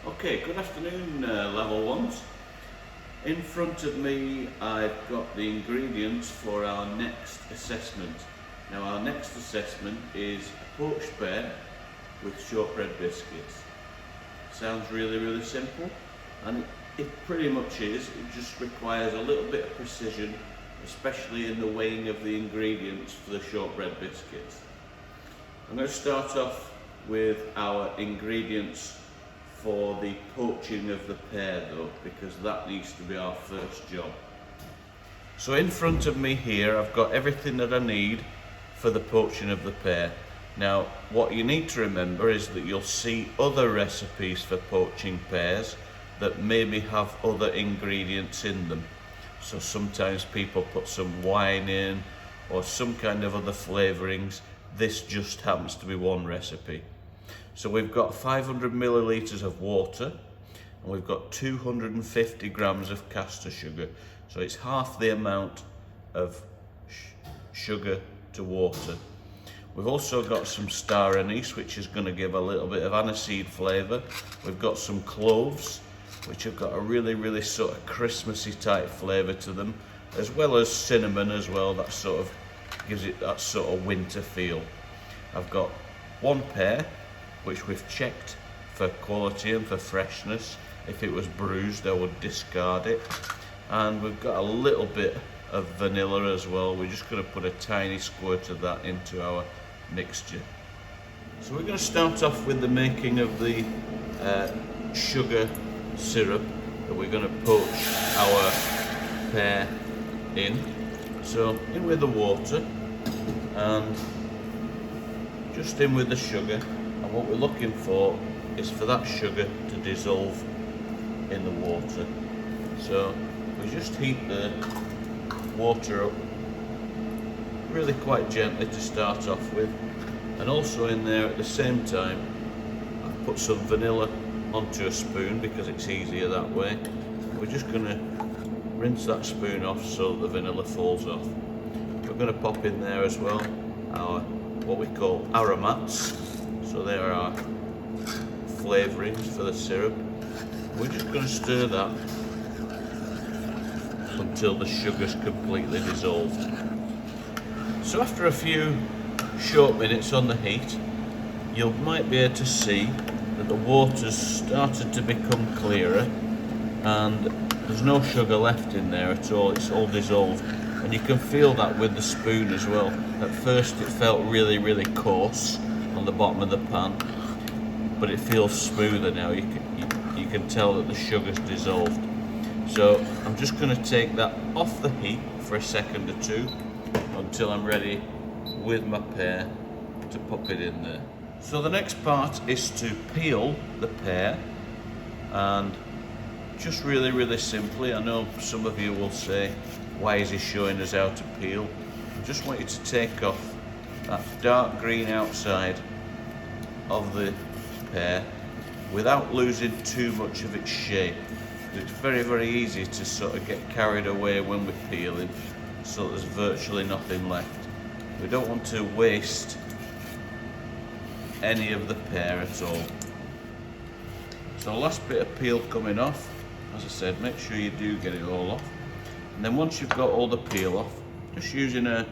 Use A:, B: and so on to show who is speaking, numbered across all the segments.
A: Okay, good afternoon, level ones. In front of me, I've got the ingredients for our next assessment. Now, our next assessment is a poached pear with shortbread biscuits. Sounds really simple, and it pretty much is. It just requires a little bit of precision, especially in the weighing of the ingredients for the shortbread biscuits. I'm going to start off with our ingredients for the poaching of the pear though, because that needs to be our first job. So in front of me here I've got everything that I need for the poaching of the pear. Now what you need to remember is that you'll see other recipes for poaching pears that maybe have other ingredients in them. So sometimes people put some wine in or some kind of other flavourings. This just happens to be one recipe. So we've got 500 millilitres of water and we've got 250 grams of caster sugar. So it's half the amount of sugar to water. We've also got some star anise, which is going to give a little bit of aniseed flavour. We've got some cloves, which have got a really sort of Christmassy type flavour to them, as well as cinnamon as well. That sort of gives it that sort of winter feel. I've got one pear, which we've checked for quality and for freshness. If it was bruised, I would discard it. And we've got a little bit of vanilla as well. We're just going to put a tiny squirt of that into our mixture. So we're going to start off with the making of the sugar syrup that we're going to poach our pear in. So in with the water and just in with the sugar. And what we're looking for is for that sugar to dissolve in the water. So we just heat the water up really quite gently to start off with. And also in there at the same time, I've put some vanilla onto a spoon because it's easier that way. We're just going to rinse that spoon off so that the vanilla falls off. We're going to pop in there as well our what we call aromats. So there are our flavourings for the syrup. We're just going to stir that until the sugar's completely dissolved. So after a few short minutes on the heat, you might be able to see that the water's started to become clearer and there's no sugar left in there at all. It's all dissolved, and you can feel that with the spoon as well. At first it felt really coarse on the bottom of the pan, but it feels smoother now. You can tell that the sugar's dissolved. So I'm just going to take that off the heat for a second or two until I'm ready with my pear to pop it in there. So the next part is to peel the pear, and just really simply, I know some of you will say, why is he showing us how to peel? I just want you to take off that dark green outside of the pear without losing too much of its shape. It's very easy to sort of get carried away when we're peeling, so there's virtually nothing left. We don't want to waste any of the pear at all. So last bit of peel coming off. As I said, make sure you do get it all off. And then once you've got all the peel off, just using a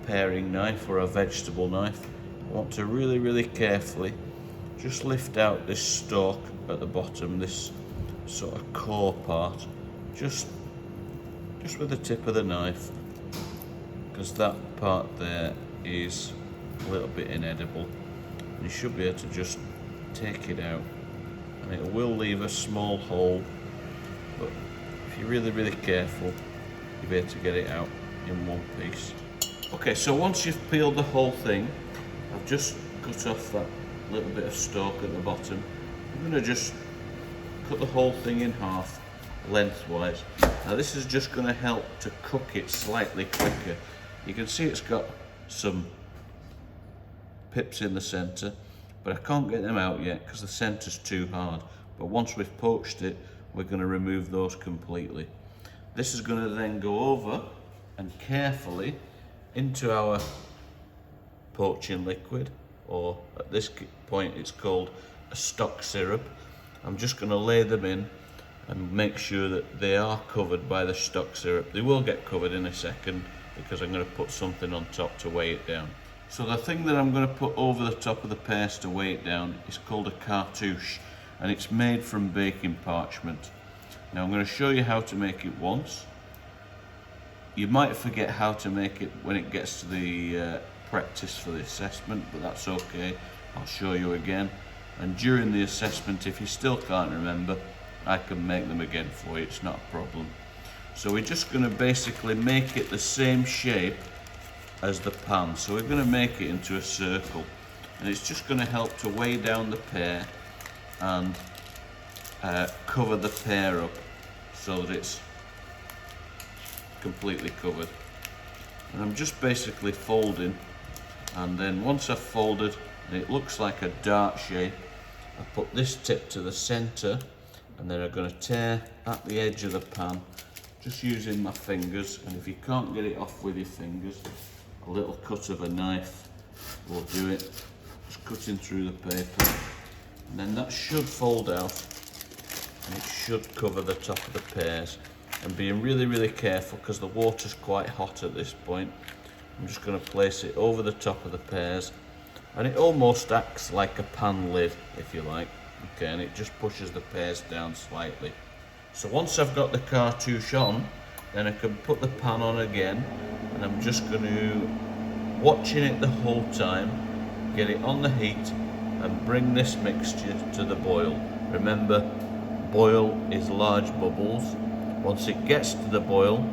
A: paring knife or a vegetable knife, I want to really carefully just lift out this stalk at the bottom, this sort of core part, just with the tip of the knife, because that part there is a little bit inedible. You should be able to just take it out, and it will leave a small hole, but if you're really careful, you'll be able to get it out in one piece. Okay, so once you've peeled the whole thing, I've just cut off that little bit of stalk at the bottom. I'm going to just cut the whole thing in half lengthwise. Now this is just going to help to cook it slightly quicker. You can see it's got some pips in the centre, but I can't get them out yet because the centre's too hard. But once we've poached it, we're going to remove those completely. This is going to then go over and carefully into our poaching liquid, or at this point it's called a stock syrup, I'm just going to lay them in and make sure that they are covered by the stock syrup. They will get covered in a second because I'm going to put something on top to weigh it down. So the thing that I'm going to put over the top of the pears to weigh it down is called a cartouche, and it's made from baking parchment. Now I'm going to show you how to make it once. You might forget how to make it when it gets to the practice for the assessment, but that's okay. I'll show you again, and during the assessment, if you still can't remember, I can make them again for you, it's not a problem. So we're just going to basically make it the same shape as the pan. So we're going to make it into a circle, and it's just going to help to weigh down the pear and cover the pear up so that it's completely covered. And I'm just basically folding, and then once I've folded and it looks like a dart shape, I put this tip to the center, and then I'm going to tear at the edge of the pan just using my fingers, and if you can't get it off with your fingers, a little cut of a knife will do it, just cutting through the paper, and then that should fold out and it should cover the top of the pears. And being really careful because the water's quite hot at this point, I'm just going to place it over the top of the pears, and it almost acts like a pan lid, if you like. Okay, and it just pushes the pears down slightly. So once I've got the cartouche on, then I can put the pan on again, and I'm just going to, watching it the whole time, get it on the heat and bring this mixture to the boil. Remember, boil is large bubbles. Once it gets to the boil,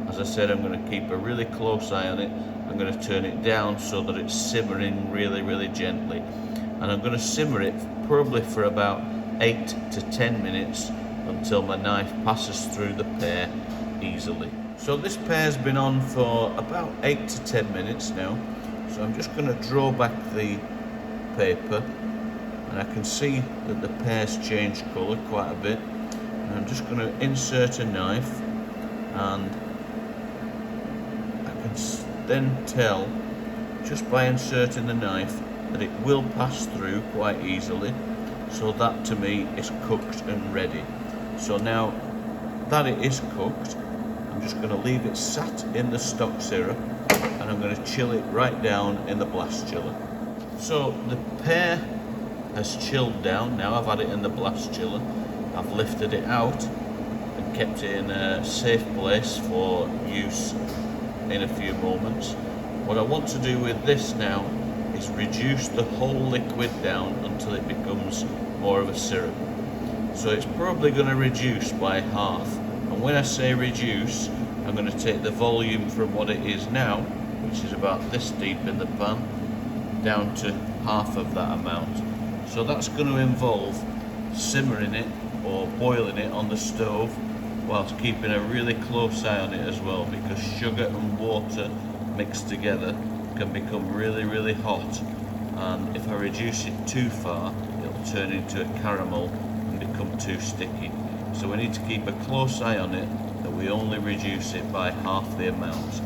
A: as I said, I'm going to keep a really close eye on it. I'm going to turn it down so that it's simmering really gently, and I'm going to simmer it probably for about 8 to 10 minutes until my knife passes through the pear easily. So this pear's been on for about 8 to 10 minutes now, so I'm just going to draw back the paper, and I can see that the pear's changed colour quite a bit, and I'm just going to insert a knife, and I can then tell just by inserting the knife that it will pass through quite easily, so that to me is cooked and ready. So now that it is cooked, I'm just going to leave it sat in the stock syrup, and I'm going to chill it right down in the blast chiller. So the pear has chilled down. Now I've had it in the blast chiller, I've lifted it out and kept it in a safe place for use in a few moments. What I want to do with this now is reduce the whole liquid down until it becomes more of a syrup. So it's probably going to reduce by half, and when I say reduce, I'm going to take the volume from what it is now, which is about this deep in the pan, down to half of that amount. So that's going to involve simmering it or boiling it on the stove, whilst keeping a really close eye on it as well, because sugar and water mixed together can become really hot, and if I reduce it too far, it'll turn into a caramel and become too sticky. So we need to keep a close eye on it, that we only reduce it by half the amount.